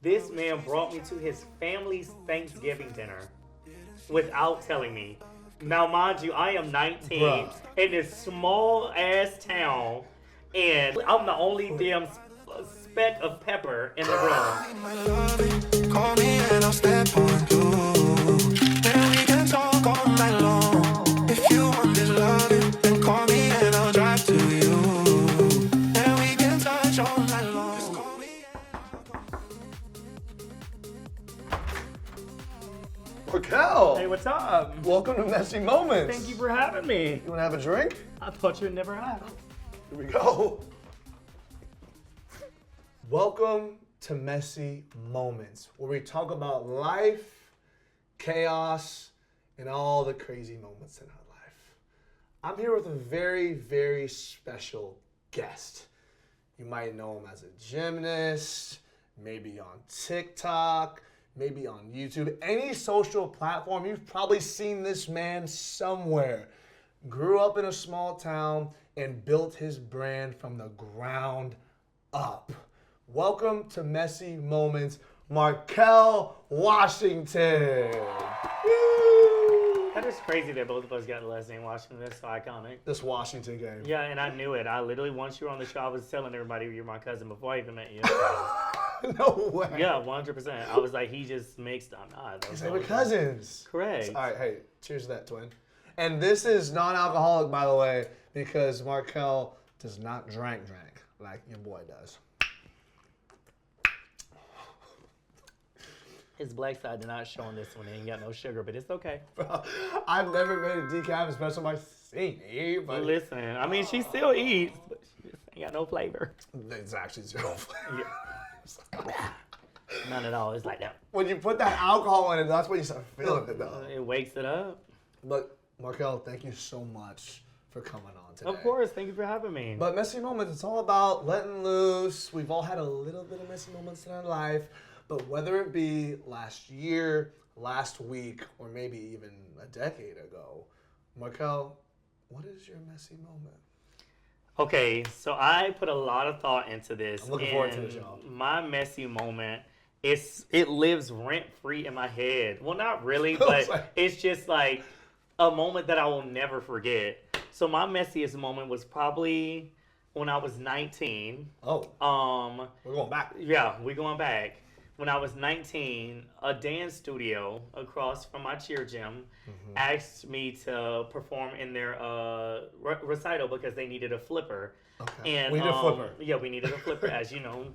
This man brought me to his family's Thanksgiving dinner without telling me. Now, mind you, I am 19 Bruh. in this small ass town, and I'm the only damn speck of pepper in the room. Call me and I'll step on you. Then we can talk all night long. If you want this loving, then call me and I'll drive to you. Then we can touch all night long. Just call me. Markell! Hey, what's up? Welcome to Messy Moments. Thank you for having me. You want to have a drink? I thought you'd never have. Here we go. Welcome to Messy Moments, where we talk about life, chaos, and all the crazy moments in our life. I'm here with a very, very special guest. You might know him as a gymnast, maybe on TikTok, maybe on YouTube, any social platform. You've probably seen this man somewhere. Grew up in a small town and built his brand from the ground up. Welcome to Messy Moments, Markell Washington. Woo! That is crazy that both of us got the last name Washington. That's so iconic. This Washington game. Yeah, and I knew it. I literally, once you were on the show, I was telling everybody you're my cousin before I even met you. No way. Yeah, 100%. I was like, he just makes them. Because they were cousins. Correct. All right, hey, cheers to that, twin. And this is non-alcoholic, by the way, because Markell does not drink like your boy does. His black side did not show on this one. It ain't got no sugar, but it's okay. Bro, I've never made a decaf espresso by Sadie, but Listen, I mean, she still eats, but she just ain't got no flavor. it's actually zero flavor. Yeah. None at all. It's like that. When you put that alcohol in it, that's when you start feeling it, though. It wakes it up. But Markell, thank you so much for coming on today. Of course. Thank you for having me. But Messy Moments, it's all about letting loose. We've all had a little bit of messy moments in our life, but whether it be last year, last week, or maybe even a decade ago, Markell, what is your messy moment? Okay, so I put a lot of thought into this. I'm looking forward to this, y'all. My messy moment, it lives rent-free in my head. Well, not really, but it's just like a moment that I will never forget. So my messiest moment was probably when I was 19. Oh. We're going back. Yeah, we're going back. When I was 19, a dance studio across from my cheer gym asked me to perform in their recital because they needed a flipper. Okay. And, we need a flipper. Yeah, we needed a flipper, as you know.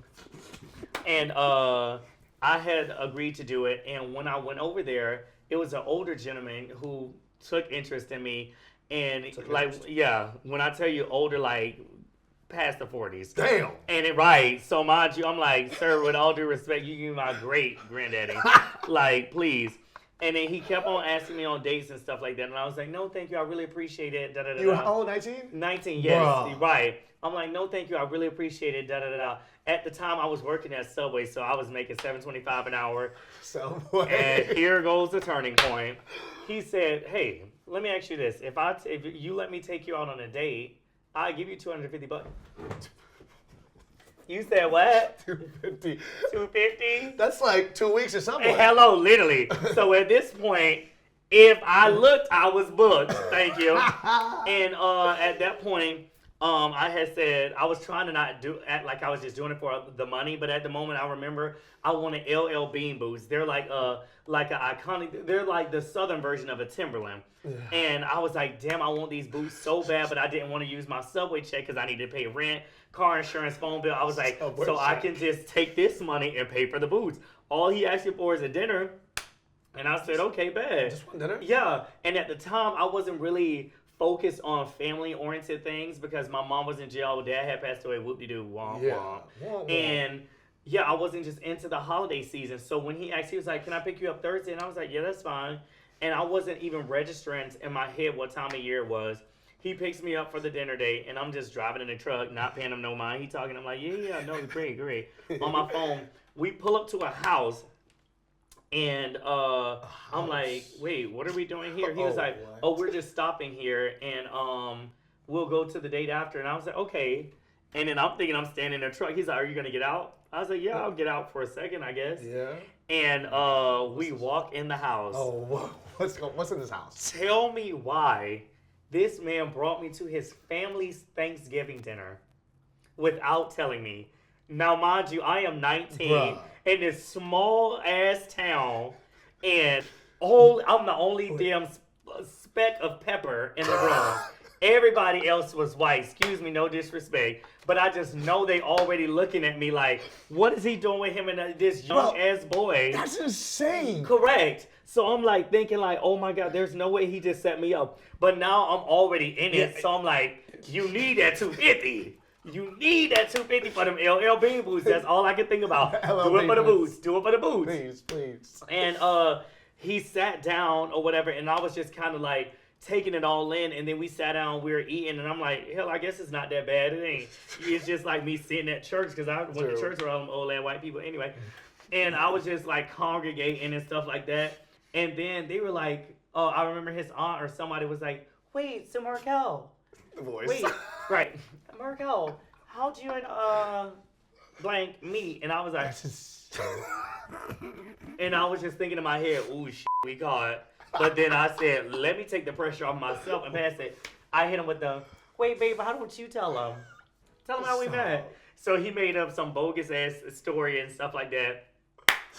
And I had agreed to do it. And when I went over there, it was an older gentleman who took interest in me. And when I tell you older, like past the 40s. Damn. And right. So mind you, I'm like, sir, with all due respect, you my great granddaddy. Like, please. And then he kept on asking me on dates and stuff like that. And I was like, no, thank you. I really appreciate it. Da, da, da, You were da. how old, 19? 19, yes. Bruh. Right. I'm like, no, thank you. I really appreciate it. Da, da, da, da. At the time, I was working at Subway, so I was making $7.25 an hour. Subway. And here goes the turning point. He said, hey, let me ask you this. If you let me take you out on a date, I'll give you $250. You said what? $250. $250? That's like 2 weeks or something. Hey, hello, literally. So at this point, if I looked, I was booked. Thank you. And at that point, I had said I was trying to not act like I was just doing it for the money, but at the moment I remember I wanted LL Bean boots. They're like an iconic. They're like the southern version of a Timberland. Yeah. And I was like, damn, I want these boots so bad, but I didn't want to use my Subway check because I needed to pay rent, car insurance, phone bill. I was like, so I can just take this money and pay for the boots. All he asked me for is a dinner, and I said, okay, bad. Just one dinner? Yeah. And at the time, I wasn't really focused on family-oriented things because my mom was in jail, dad had passed away, whoop-de-doo, womp, womp. And yeah, I wasn't just into the holiday season. So when he asked, he was like, can I pick you up Thursday? And I was like, yeah, that's fine. And I wasn't even registering in my head what time of year it was. He picks me up for the dinner date, and I'm just driving in the truck, not paying him no mind. He talking, I'm like, yeah, no, great. On my phone, we pull up to a house, and I'm like, wait, what are we doing here? He was like, we're just stopping here, and we'll go to the date after. And I was like, okay. And then I'm thinking I'm standing in the truck. He's like, are you going to get out? I was like, yeah, I'll get out for a second, I guess. Yeah. And we walk in the house. Oh, whoa. What's in this house? Tell me why this man brought me to his family's Thanksgiving dinner without telling me. Now, mind you, I am 19 Bruh. in this small-ass town, and I'm the only damn speck of pepper in the room. Everybody else was white. Excuse me, no disrespect. But I just know they already looking at me like, what is he doing with him and this young-ass boy? That's insane. Correct. So I'm like thinking like, oh my God, there's no way he just set me up. But now I'm already in it. So I'm like, you need that 250. You need that 250 for them LL Bean boots. That's all I can think about. Do it for the boots. Do it for the boots. Please. And he sat down or whatever, and I was just kind of like taking it all in. And then we sat down, we were eating, and I'm like, hell, I guess it's not that bad. It ain't. It's just like me sitting at church because I went to church with all them old ass white people anyway. And I was just like congregating and stuff like that. And then they were like, I remember his aunt or somebody was like, wait, so Markell. The voice. Wait, right. Markell, how'd you and blank meet? And I was like, and I was just thinking in my head, ooh, shit, we caught. But then I said, let me take the pressure off myself and pass it. I hit him with the, wait, babe, how don't you tell him? Tell him how we met. So he made up some bogus ass story and stuff like that.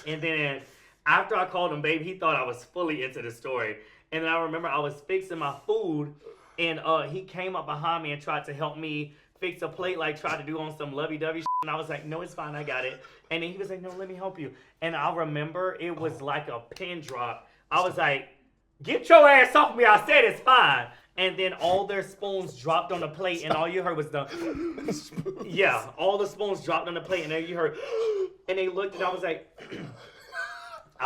And then after I called him babe, he thought I was fully into the story. And then I remember I was fixing my food, and he came up behind me and tried to help me fix a plate, like tried to do on some lovey-dovey shit. And I was like, no, it's fine, I got it. And then he was like, no, let me help you. And I remember it was like a pin drop. I was like, get your ass off me. I said it's fine. And then all their spoons dropped on the plate, and all you heard was the, yeah, all the spoons dropped on the plate, and then you heard, and they looked, and I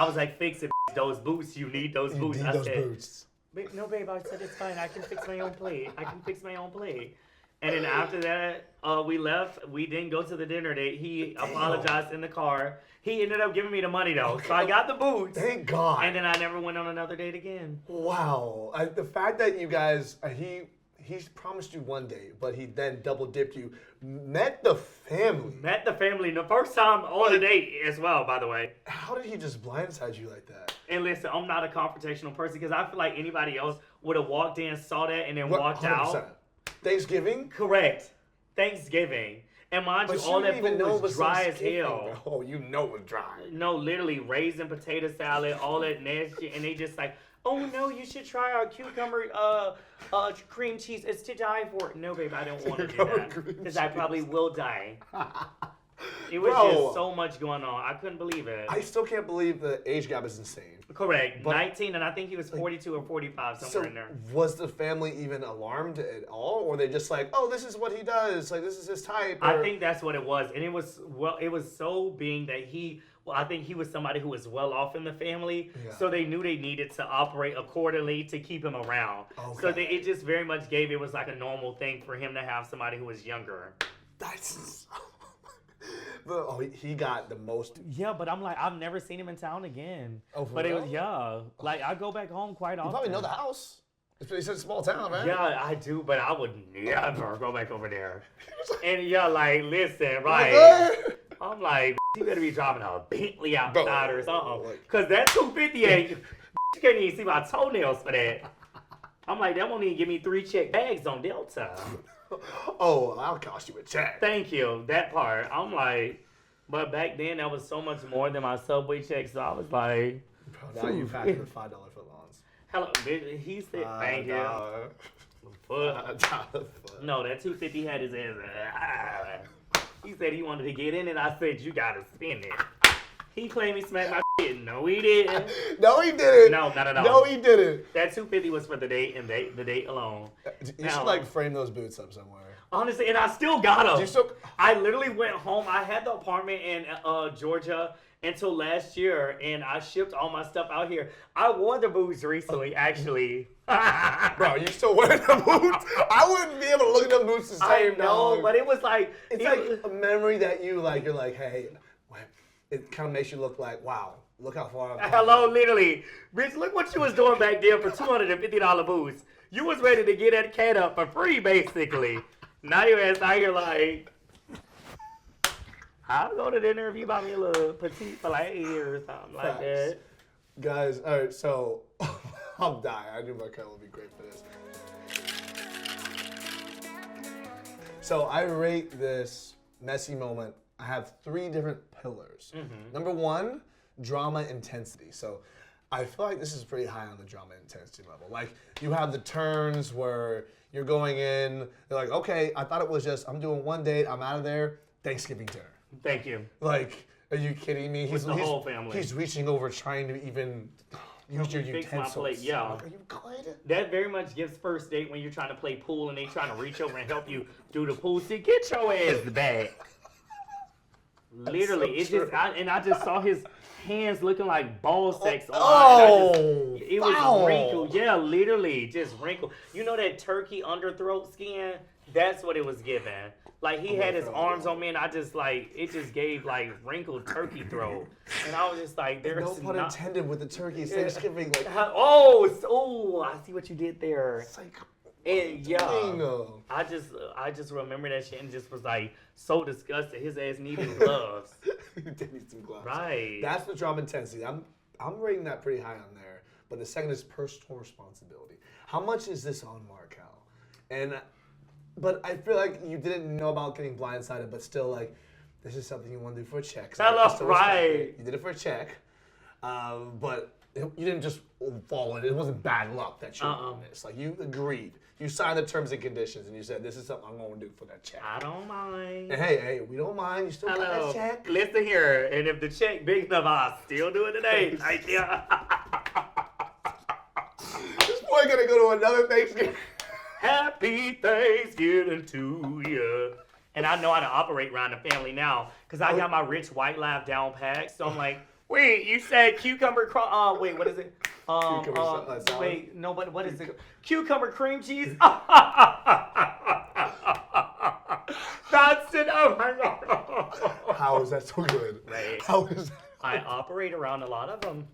was like, fix it, those boots, you need those boots. I said, boots. No, babe, I said it's fine. I can fix my own plate. And then after that, we left. We didn't go to the dinner date. He apologized in the car. He ended up giving me the money, though. So I got the boots. Thank God. And then I never went on another date again. Wow. The fact that you guys, he promised you one date, but he then double dipped you. Met the family. The first time on a date as well, by the way. How did he just blindside you like that? And listen, I'm not a confrontational person because I feel like anybody else would have walked in, saw that, and then walked 100%. Out. Thanksgiving? Correct. Thanksgiving. And mind you, all that food was dry as hell. Oh, you know it was dry. No, literally, raisin potato salad, all that nasty, and they just like, oh no, you should try our cucumber cream cheese. It's to die for. No, babe, I don't want to do that because I probably will die. It was just so much going on. I couldn't believe it. I still can't believe the age gap is insane. Correct. But 19, and I think he was 42 or 45, somewhere in there. Was the family even alarmed at all? Or were they just like, oh, this is what he does. Like, this is his type? Or... I think that's what it was. And it was so being that I think he was somebody who was well off in the family. Yeah. So they knew they needed to operate accordingly to keep him around. Okay. So it just very much it was like a normal thing for him to have somebody who was younger. That's... Oh, he got the most. Yeah, but I'm like, I've never seen him in town again. Oh, for but real? It was, like, I go back home quite often. You probably know the house. It's a small town, man. Yeah, I do, but I would never go back over there. And like, listen, right? I'm like, you better be driving a Bentley outside or something. Because that 258, you can't even see my toenails for that. I'm like, that won't even give me 3 check bags on Delta. Oh, I'll cost you a check. Thank you, that part. I'm like, but back then that was so much more than my Subway check, so I was like, bro, now you packing the $5 footlongs. Hello, bitch. He said, thank you. No, that 250 had his ass. He said he wanted to get in it. I said, you gotta spend it. He claimed he smacked my shit. No, he didn't. No, he didn't. No, not at all. No, he didn't. That 250 was for the date and the date alone. You should like frame those boots up somewhere. Honestly, and I still got them. I literally went home. I had the apartment in Georgia until last year, and I shipped all my stuff out here. I wore the boots recently, actually. Bro, you still wearing the boots? I wouldn't be able to look at them boots the same. I know, but it was like... It's like a memory that you're like, hey... It kind of makes you look like, wow, look how far I've Hello, literally. Bitch, look what you was doing back there for $250 boots. You was ready to get that cat up for free, basically. Now your ass out here like, I'll go to dinner if you buy me a little petite filet or something like that. Guys, all right, so I'm dying. I knew Markell would be great for this. So I rate this messy moment. I have 3 different pillars. Number 1, drama intensity. So I feel like this is pretty high on the drama intensity level. Like, you have the turns where you're going in, they're like, okay, I thought it was just, I'm doing 1 date, I'm out of there, Thanksgiving dinner. Thank you. Like, are you kidding me? With the whole family. He's reaching over trying to even use your Fix my utensils. plate, yeah. Like, are you good? That very much gives first date when you're trying to play pool and they trying to reach over and help you do the pool. See, get your ass back. Literally, so true. I just saw his hands looking like ball sacks. It was foul. wrinkled. Yeah, literally, just wrinkled. You know that turkey underthroat skin? That's what it was giving. Like, he had his arms on me, and I just, like, it just gave, like, wrinkled turkey throat. And I was just like, there's No pun intended with the turkey. It's Thanksgiving. Like, I see what you did there. it's like, And, yeah, dang. I just remember that shit and just was like so disgusted. His ass needed gloves. You did need some gloves. Right. That's the drama intensity. I'm rating that pretty high on there. But the second is personal responsibility. How much is this on Markell? But I feel like you didn't know about getting blindsided, but still, like, this is something you want to do for a check. So I still respect it. You did it for a check. But you didn't just fall in. It wasn't bad luck that you won this. Like, you agreed. You signed the terms and conditions, and you said, this is something I'm going to do for that check. I don't mind. And hey, we don't mind. You still got that check. Listen here, and if the check big enough, I'll still do it today. Thank you. This boy going to go to another Thanksgiving. Happy Thanksgiving to you. And I know how to operate around the family now, because I got my rich white life down packed. So I'm like, wait, you said cucumber, wait, what is it? Wait, no, but what is it? Cucumber cream cheese? That's it. Oh my God. How is that so good? Right. How is that? I operate around a lot of them.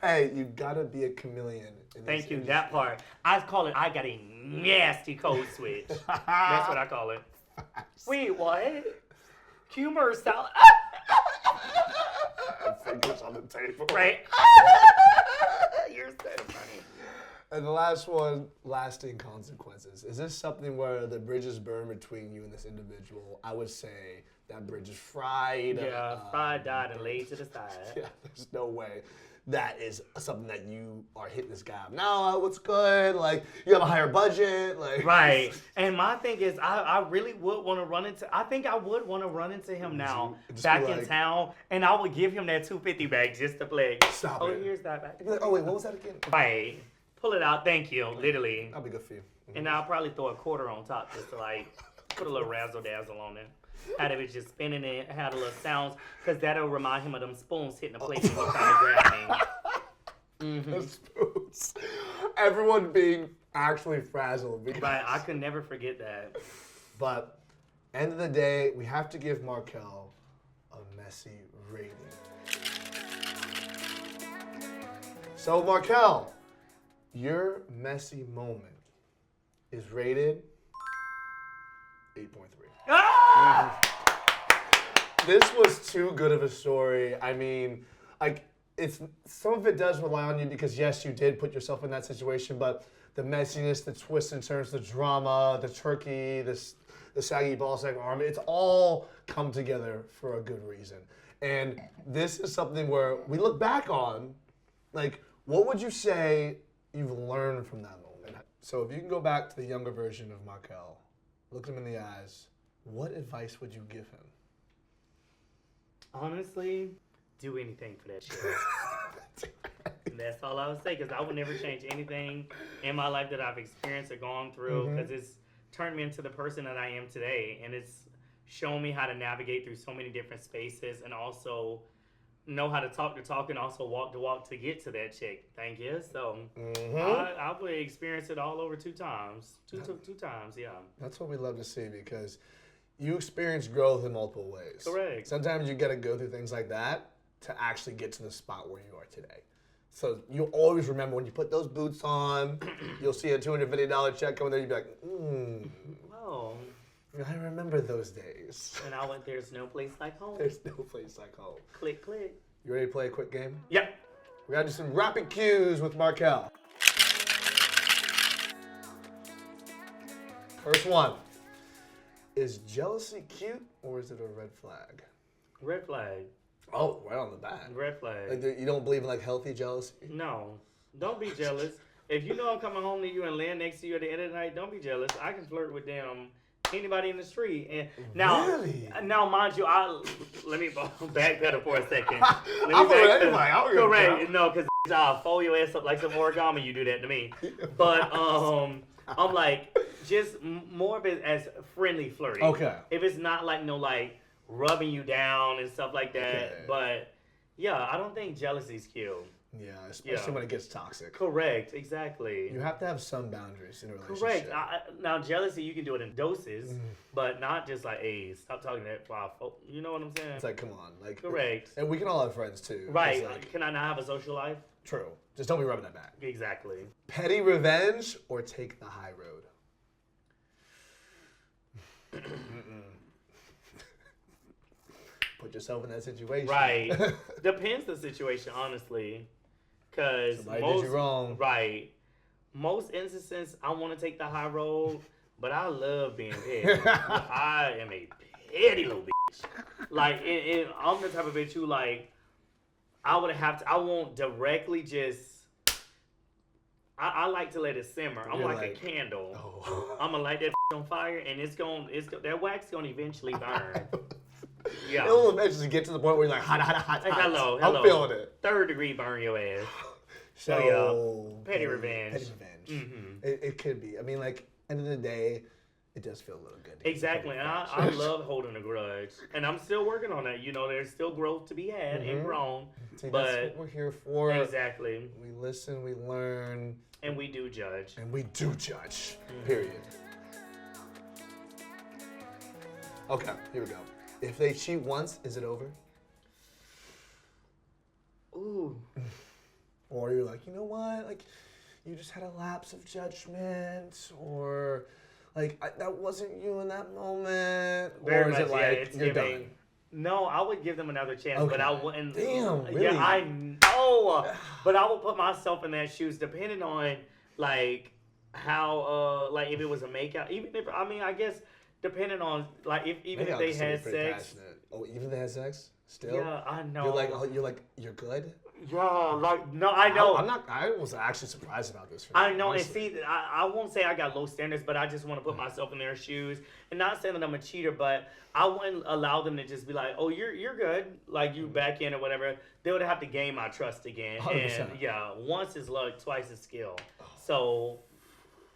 Hey, you gotta be a chameleon. Thank you, that part. I call it, I got a nasty code switch. That's what I call it. Wait, what? Cucumber salad? Fingers on the table. Right. You're so funny. And the last one, lasting consequences. Is this something where the bridges burn between you and this individual? I would say that bridge is fried. Yeah, fried, died, and laid to the side. Yeah, there's no way that is something that you are hitting this guy up. No, what's good? Like, you have a higher budget. Like, right. And my thing is, I really would want to run into, I think I would want to run into him now, back in town, and I would give him that $250 bag just to play. Stop Oh, it. here's that bag. You'd be like, oh, wait, what was that again? Right. Pull it out. Thank you. Literally. That'll be good for you. And I'll probably throw a quarter on top just to, like, put a little razzle dazzle on it. Had it just spinning it, had a little sounds, because that'll remind him of them spoons hitting the plate when he's trying to grab things. The spoons. Everyone being actually frazzled. Because... Right, I could never forget that. But, end of the day, we have to give Markell a messy rating. So, Markell, your messy moment is rated 8.3. Ah! This was too good of a story. I mean, like, it's some of it does rely on you because yes, you did put yourself in that situation, but the messiness, the twists and turns, the drama, the turkey, the saggy ball sack arm, it's all come together for a good reason. And this is something where we look back on, like, what would you say you've learned from that moment? So if you can go back to the younger version of Markell, look him in the eyes, what advice would you give him? Honestly, do anything for that shit. And that's all I would say, because I would never change anything in my life that I've experienced or gone through, because it's turned me into the person that I am today, and it's shown me how to navigate through so many different spaces, and also know how to talk the talk and also walk the walk to get to that chick. Thank you. So I would experience it all over two times. Two times, yeah. That's what we love to see, because you experience growth in multiple ways. Correct. Sometimes you got to go through things like that to actually get to the spot where you are today. So you always remember when you put those boots on, you'll see a $250 check coming there, you'll be like, Oh, I remember those days. And I went, there's no place like home. There's no place like home. Click, click. You ready to play a quick game? Yep. We gotta do some rapid cues with Markell. First one. Is jealousy cute or is it a red flag? Red flag. Oh, right on the bat. Red flag. Like, you don't believe in like healthy jealousy? No. Don't be jealous. If you know I'm coming home to you and laying next to you at the end of the night, don't be jealous. I can flirt with anybody in the street. And now, Really? now, mind you, let me backpedal for a second. Let me I'm for backpedal. anybody. I don't give a Correct. crap. No, because I'll fold your ass up like some origami. You do that to me. But I'm like, just more of it as friendly flirting. Okay. If it's not like like rubbing you down and stuff like that. Okay. But yeah, I don't think jealousy's cute. Yeah, especially when it gets toxic. Correct. Exactly. You have to have some boundaries in a relationship. Correct. Now, jealousy, you can do it in doses, but not just like, hey, stop talking to that fly. You know what I'm saying? It's like, come on. Like, Correct. And we can all have friends too. Right. It's like, Can I not have a social life? true. Just don't be rubbing that back. Exactly. Petty revenge or take the high road? Put yourself in that situation. Right. Depends the situation, honestly. Because Somebody did you wrong. Right. Most instances, I want to take the high road, but I love being petty. I am a petty little bitch. Like, I'm the type of bitch who, like, I won't directly just, I like to let it simmer. I'm You're like a candle. Oh. I'm going to light that on fire, and that wax going to eventually burn. Yeah. It'll eventually get to the point where you're like, hot. Hey, hello. I'm feeling it. 3rd degree burn your ass. So, yeah. Petty revenge. Petty revenge. Mm-hmm. It could be. I mean, like, end of the day, it does feel a little good. Exactly. And I love holding a grudge. And I'm still working on that. You know, there's still growth to be had and grown. See, but that's what we're here for. Exactly. We listen, we learn. And we do judge. And we do judge. Period. Okay, here we go. If they cheat once, is it over? Ooh. Or you're like, you know what? Like, you just had a lapse of judgment, or like that wasn't you in that moment, Very or is much, it like it's you're giving. done? No, I would give them another chance, Okay. but I wouldn't. Damn, really? Yeah, I know. But I would put myself in their shoes, depending on like how, like if it was a makeout, even if I guess depending on like if Makeout they can still be had pretty sex. passionate. Oh, even if they had sex, still. Yeah, I know. You're like, you're good. Yeah, like no, I know. I was actually surprised about this. I know, and see, I won't say I got low standards, but I just want to put myself in their shoes, and not saying that I'm a cheater, but I wouldn't allow them to just be like, "Oh, you're good," like you back in or whatever. They would have to gain my trust again, 100%. and yeah, once is luck, twice is skill. So,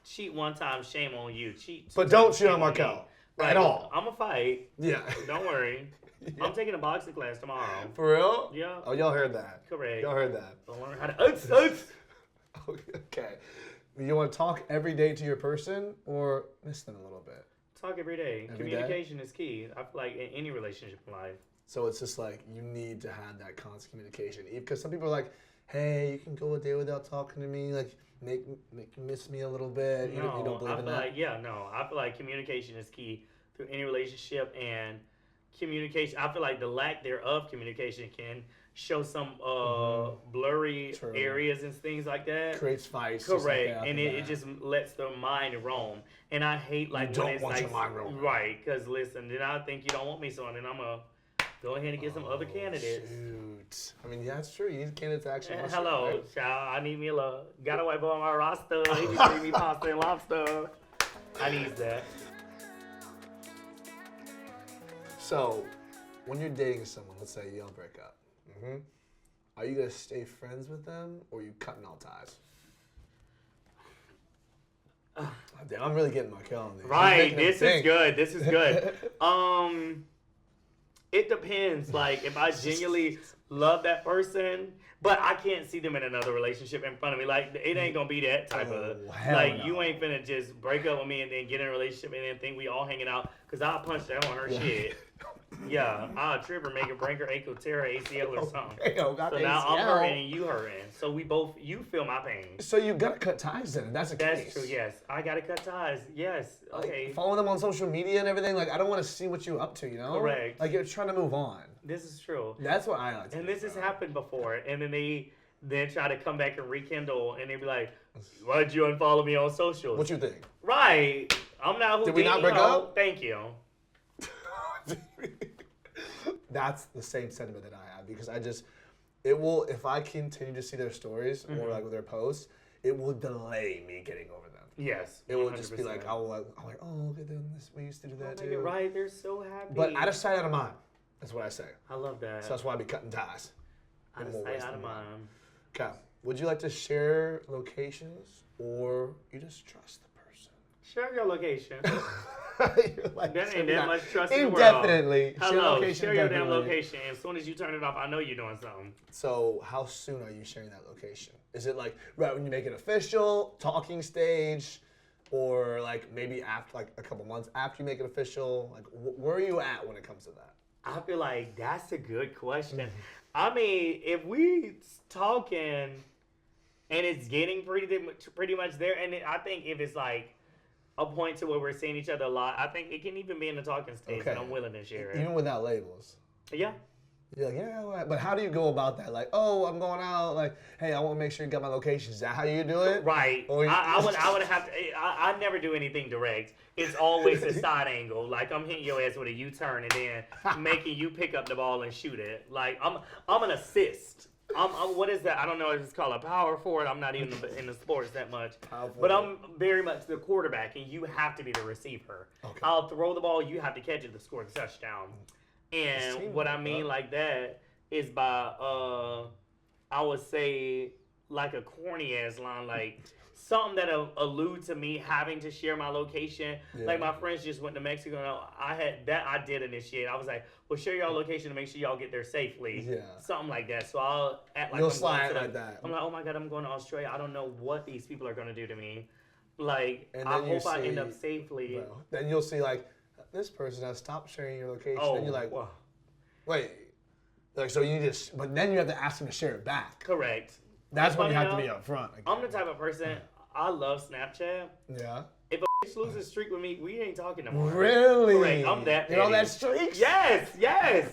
cheat one time, shame on you. Cheat, But don't cheat on shame me. Markell Like, at all. I'm a fight. Yeah. Don't worry. Yeah. I'm taking a boxing class tomorrow. For real? Yeah. Oh, y'all heard that. Correct. Y'all heard that. I'll learn how to. Okay. You want to talk every day to your person or miss them a little bit? Talk every day. Every Communication is key. I feel like in any relationship in life. So it's just like you need to have that constant communication. Because some people are like, hey, you can go a day without talking to me. Like, make you miss me a little bit. You don't believe in that? I feel like communication is key through any relationship, and communication, I feel like the lack thereof communication can show some blurry True. areas and things like that. Creates fights. Correct, and it just lets their mind roam. And I hate like You when don't it's want like your mind roaming. right, because listen, then I think you don't want me, so then I'm gonna go ahead and get some other candidates. Shoot. I mean, yeah, that's true. You need candidates to actually. want you, Hello, right? child. I need me got a white boy on my roster. He be bringing me pasta and lobster. I need that. So, when you're dating someone, let's say y'all break up, are you gonna stay friends with them, or are you cutting all ties? Damn, I'm really getting Markell on these. Right, this is good. This is good. It depends. Like, if I genuinely love that person, but I can't see them in another relationship in front of me. Like, it ain't gonna be that type of. hell Like, no. you ain't finna just break up with me and then get in a relationship and then think we all hanging out, because I'll punch that on her shit. Yeah, I'll trip or make a break or ankle tear or ACL or something. Damn, got So the now I'm ACL. hurting and you hurting. So we both, you feel my pain. So you gotta cut ties then. That's the case. That's true, yes. I gotta cut ties. Yes. Okay. Like, follow them on social media and everything. Like, I don't want to see what you're up to, you know? Correct. Like, you're trying to move on. This is true. That's what I like to And do, this has bro. happened before. And then they then try to come back and rekindle and they be like, why'd you unfollow me on socials? What you think? Right. I'm not who Did we not break up? Thank you. That's the same sentiment that I have because it will, if I continue to see their stories or like with their posts, it will delay me getting over them. Yes. It will just be 100%. like, I'm like, oh, look at them. We used to do that You're too. right. They're so happy. But out of sight, out of mind. That's what I say. I love that. So that's why I be cutting ties. Out of in more sight, ways out than of one. mind. Okay. Would you like to share locations or you just trust the person? Share your location. You're like, That so ain't you're that not- much trust in the world. Indefinitely. Hello, share your damn indefinitely. location. As soon as you turn it off, I know you're doing something. So how soon are you sharing that location? Is it like right when you make it official, talking stage, or like maybe after like a couple months after you make it official? Like where are you at when it comes to that? I feel like that's a good question. I mean, if we talking and it's getting pretty much there, and I think if it's like a point to where we're seeing each other a lot, I think it can even be in the talking stage, Okay. and I'm willing to share it. Even without labels. Yeah. You're like, yeah, all right. But how do you go about that? Like, oh, I'm going out. Like, hey, I want to make sure you got my location. Is that how you do it? Right. Or you- I would have to. I never do anything direct. It's always a side angle. Like I'm hitting your ass with a U-turn and then making you pick up the ball and shoot it. Like I'm an assist. I'm what is that? I don't know if it's called a power forward. I'm not even in the sports that much. Power But forward. I'm very much the quarterback, and you have to be the receiver. Okay. I'll throw the ball. You have to catch it to score the touchdown. And teamwork, what I mean bro. like that is by I would say like a corny ass line, like something that allude to me having to share my location. Yeah. Like my friends just went to Mexico and I did initiate. I was like, well, share y'all location to make sure y'all get there safely. Yeah. Something like that. So I'll act like You'll I'm slide going to like that. I'm like, oh my God, I'm going to Australia. I don't know what these people are going to do to me. Like, And I then you hope I end see- up safely. Bro. Then you'll see like this person has stopped sharing your location. Oh, and you're like, wow. wait. Like so you just, but then you have to ask them to share it back. Correct. That's when you Funny have to be enough, upfront. I'm the type of person, I love Snapchat. Yeah. If a bitch loses a streak with me, we ain't talking no more. Really? Correct. I'm that You're on petty. that streak? Yes, yes.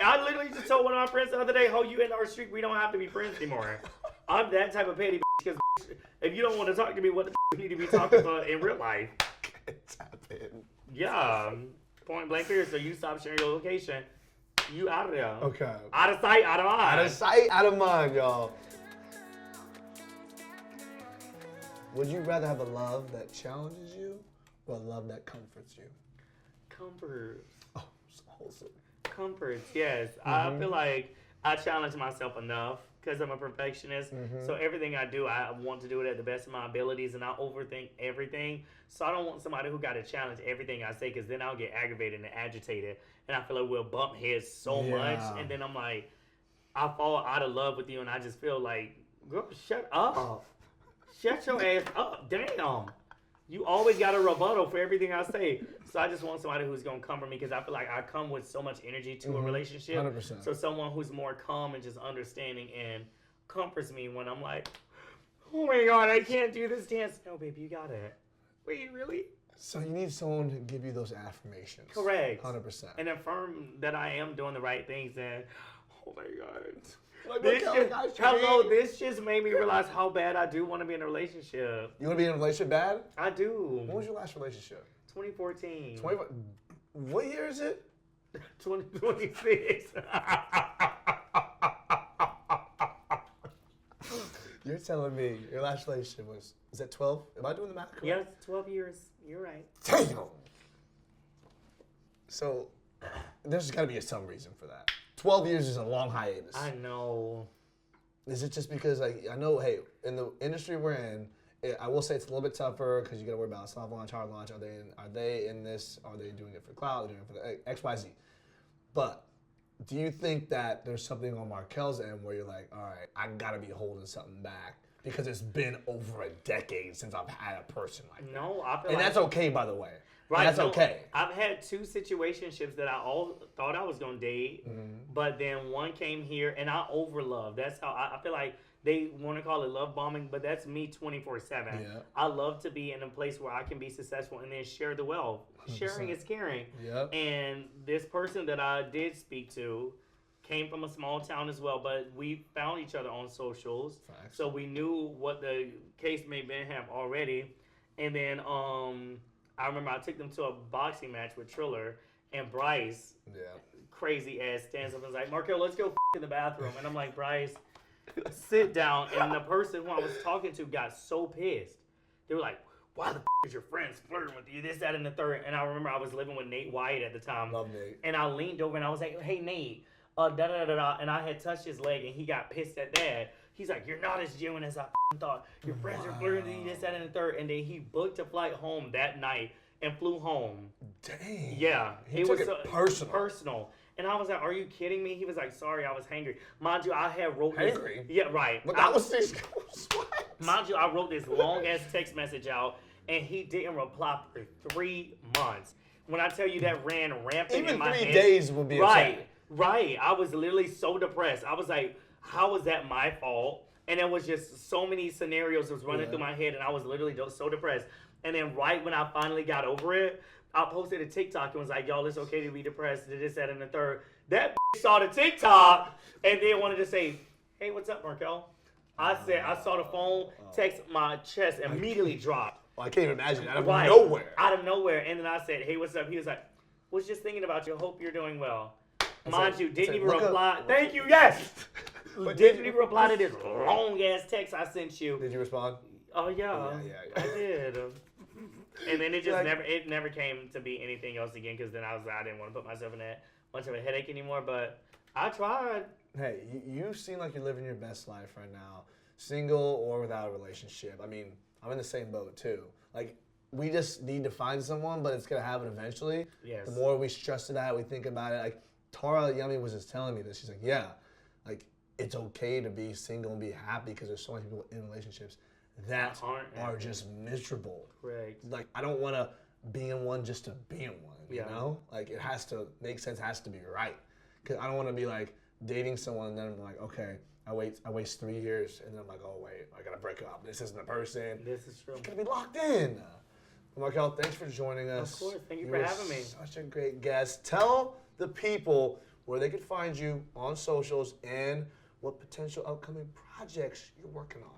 I literally just told one of my friends the other day, "Oh, you in our streak? We don't have to be friends anymore." I'm that type of petty because if you don't want to talk to me, what the we need to be talking about in real life? Tap in. Yeah, point blank period. So you stop sharing your location, you out of there. Okay. Out of sight, out of mind. Out of sight, out of mind, y'all. Would you rather have a love that challenges you or a love that comforts you? Comforts. Oh, so wholesome. Comforts, yes. I feel like I challenge myself enough because I'm a perfectionist. So everything I do, I want to do it at the best of my abilities, and I overthink everything. So I don't want somebody who got to challenge everything I say, because then I'll get aggravated and agitated, and I feel like we'll bump heads so much, Yeah. and then I'm like, I fall out of love with you, and I just feel like, girl, shut up. Shut your ass up. Damn. You always got a rebuttal for everything I say. So I just want somebody who's going to comfort me, because I feel like I come with so much energy to a relationship. 100%. So someone who's more calm and just understanding and comforts me when I'm like, oh my God, I can't do this dance. No, baby, you got it. Wait, really? So you need someone to give you those affirmations. Correct. 100%. And affirm that I am doing the right things, and oh my God. Like, This look just, how nice you hello, did. this just made me realize how bad I do want to be in a relationship. You want to be in a relationship bad? I do. When was your last relationship? 2014. 20, what year is it? 2026. You're telling me your last relationship was, is that 12? Am I doing the math correct? Yes, 12 years. You're right. Damn. So, there's got to be some reason for that. 12 years is a long hiatus. I know. Is it just because, like, I know, hey, in the industry we're in, I will say it's a little bit tougher because you got to worry about soft launch, hard launch. Are they in this? Are they doing it for cloud? Are they doing it for the X, Y, Z? But do you think that there's something on Markell's end where you're like, all right, I got to be holding something back because it's been over a decade since I've had a person like that? No, I feel And like that's okay, by the way. Right. That's okay. I've had 2 situationships that I all thought I was gonna date, but then one came here, and I overlove. That's how I feel like they want to call it love bombing, but that's me 24/7. Yeah. I love to be in a place where I can be successful and then share the wealth. 100%. Sharing is caring. Yep. And this person that I did speak to came from a small town as well, but we found each other on socials. Facts. So we knew what the case may have already. And then I remember I took them to a boxing match with Triller, and Bryce, crazy ass, stands up and is like, Markell, let's go in the bathroom. And I'm like, Bryce, sit down. And the person who I was talking to got so pissed. They were like, why the is your friends flirting with you? This, that, and the third. And I remember I was living with Nate White at the time. Love Nate. And I leaned over and I was like, hey, Nate, da-da-da-da. And I had touched his leg, and he got pissed at that. He's like, you're not as genuine as I thought. Your friends are flirting with you, this, that, and the third. And then he booked a flight home that night and flew home. Dang. Yeah. He took it personal. Personal. And I was like, are you kidding me? He was like, sorry, I was hangry. Mind you, I had wrote this. Hangry? Yeah, right. But that was this. What? Mind you, I wrote this long-ass text message out, and he didn't reply for 3 months. When I tell you that ran rampant in my head. Even 3 days would be okay. Right. I was literally so depressed. I was like, how was that my fault? And it was just so many scenarios that was running through my head, and I was literally so depressed. And then right when I finally got over it, I posted a TikTok and was like, y'all, it's okay to be depressed, this, that, and the third. That saw the TikTok and then wanted to say, hey, what's up, Markell? I said, I saw the phone, text, my chest immediately dropped. Well, I can't even imagine that. Out of nowhere. Out of nowhere. And then I said, hey, what's up? He was like, was just thinking about you. Hope you're doing well. Mind you, didn't even reply. Thank you, yes. Didn't even reply to this long-ass text I sent you. Did you respond? Oh, yeah. I did. And then it just never came to be anything else again, because then I didn't want to put myself in that much of a headache anymore, but I tried. Hey, you seem like you're living your best life right now, single or without a relationship. I mean, I'm in the same boat too. Like, we just need to find someone, but it's going to happen eventually. Yes. The more we stress it out, we think about it. Like, Tara Yummy was just telling me this. She's like, yeah, like, it's okay to be single and be happy, because there's so many people in relationships that are just miserable. Correct. Like, I don't want to be in one just to be in one, you know? Like, it has to make sense, has to be right. Because I don't want to be, like, dating someone and then I'm like, okay, I waste 3 years, and then I'm like, oh, wait, I got to break up. This isn't the person. This is true. I'm going to be locked in. Markell, thanks for joining us. Of course. Thank you for having me. Such a great guest. Tell the people where they could find you on socials and what potential upcoming projects you're working on.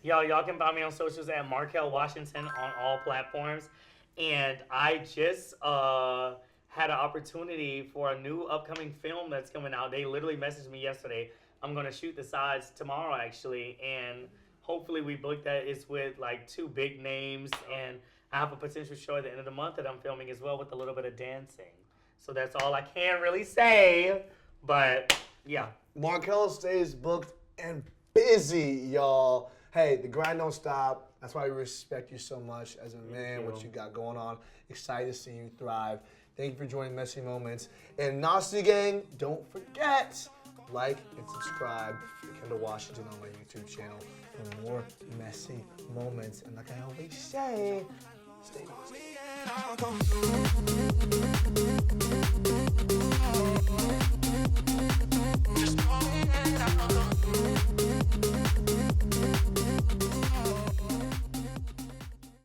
Y'all can find me on socials at Markell Washington on all platforms. And I just had an opportunity for a new upcoming film that's coming out. They literally messaged me yesterday. I'm going to shoot the sides tomorrow, actually. And hopefully we book that. It's with like 2 big names. And I have a potential show at the end of the month that I'm filming as well with a little bit of dancing. So that's all I can really say. But yeah. Markell stays booked and busy, y'all. Hey, the grind don't stop. That's why we respect you so much as a man, what you got going on. Excited to see you thrive. Thank you for joining Messy Moments. And Nasty Gang, don't forget, like and subscribe to Kendall Washington on my YouTube channel for more messy moments. And like I always say, stay nasty.